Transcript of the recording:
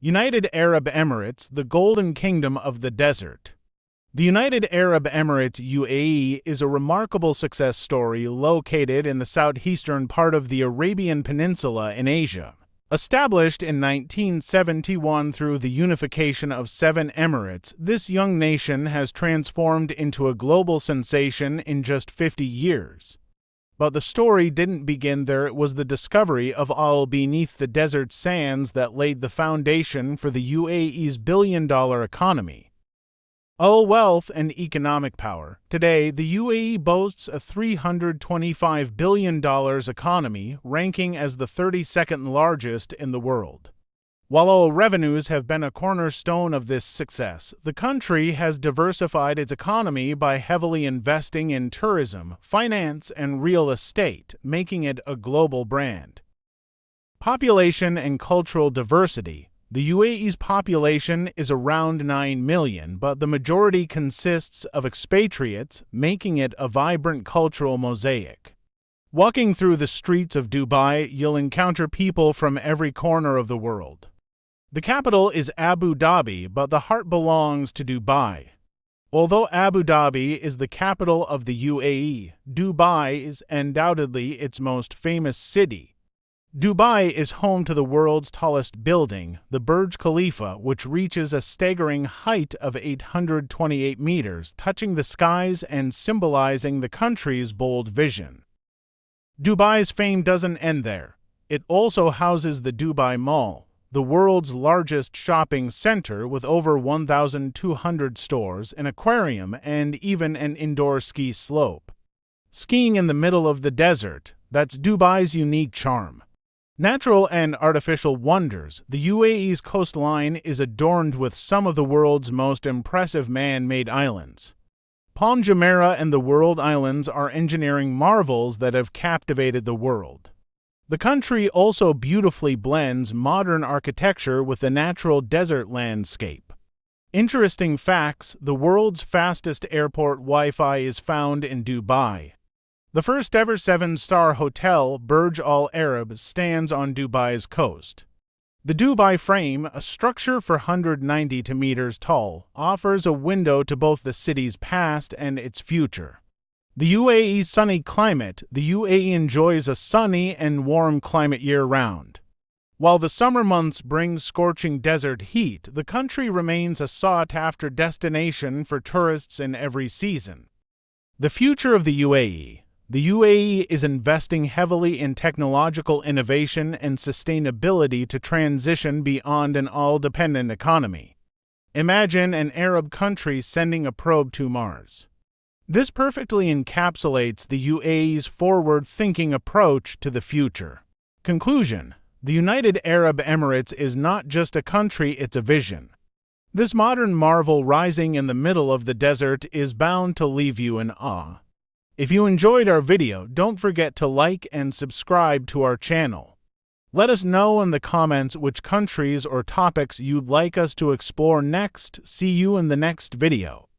United Arab Emirates, the Golden Kingdom of the Desert. The United Arab Emirates (UAE) is a remarkable success story located in the southeastern part of the Arabian Peninsula in Asia. Established in 1971 through the unification of 7 emirates, this young nation has transformed into a global sensation in just 50 years. But the story didn't begin there. It was the discovery of oil beneath the desert sands that laid the foundation for the UAE's billion-dollar economy. Oil wealth and economic power. Today, the UAE boasts a $325 billion economy, ranking as the 32nd largest in the world. While oil revenues have been a cornerstone of this success, the country has diversified its economy by heavily investing in tourism, finance, and real estate, making it a global brand. Population and cultural diversity. The UAE's population is around 9 million, but the majority consists of expatriates, making it a vibrant cultural mosaic. Walking through the streets of Dubai, you'll encounter people from every corner of the world. The capital is Abu Dhabi, but the heart belongs to Dubai. Although Abu Dhabi is the capital of the UAE, Dubai is undoubtedly its most famous city. Dubai is home to the world's tallest building, the Burj Khalifa, which reaches a staggering height of 828 meters, touching the skies and symbolizing the country's bold vision. Dubai's fame doesn't end there. It also houses the Dubai Mall, the world's largest shopping center with over 1,200 stores, an aquarium, and even an indoor ski slope. Skiing in the middle of the desert, that's Dubai's unique charm. Natural and artificial wonders. The UAE's coastline is adorned with some of the world's most impressive man-made islands. Palm Jumeirah and the World Islands are engineering marvels that have captivated the world. The country also beautifully blends modern architecture with the natural desert landscape. Interesting facts: the world's fastest airport Wi-Fi is found in Dubai. The first ever 7-star hotel, Burj Al Arab, stands on Dubai's coast. The Dubai Frame, a structure 490 meters tall, offers a window to both the city's past and its future. The UAE's sunny climate. The UAE enjoys a sunny and warm climate year-round. While the summer months bring scorching desert heat, the country remains a sought-after destination for tourists in every season. The future of the UAE. The UAE is investing heavily in technological innovation and sustainability to transition beyond an oil-dependent economy. Imagine an Arab country sending a probe to Mars. This perfectly encapsulates the UAE's forward-thinking approach to the future. Conclusion: the United Arab Emirates is not just a country, it's a vision. This modern marvel rising in the middle of the desert is bound to leave you in awe. If you enjoyed our video, don't forget to like and subscribe to our channel. Let us know in the comments which countries or topics you'd like us to explore next. See you in the next video.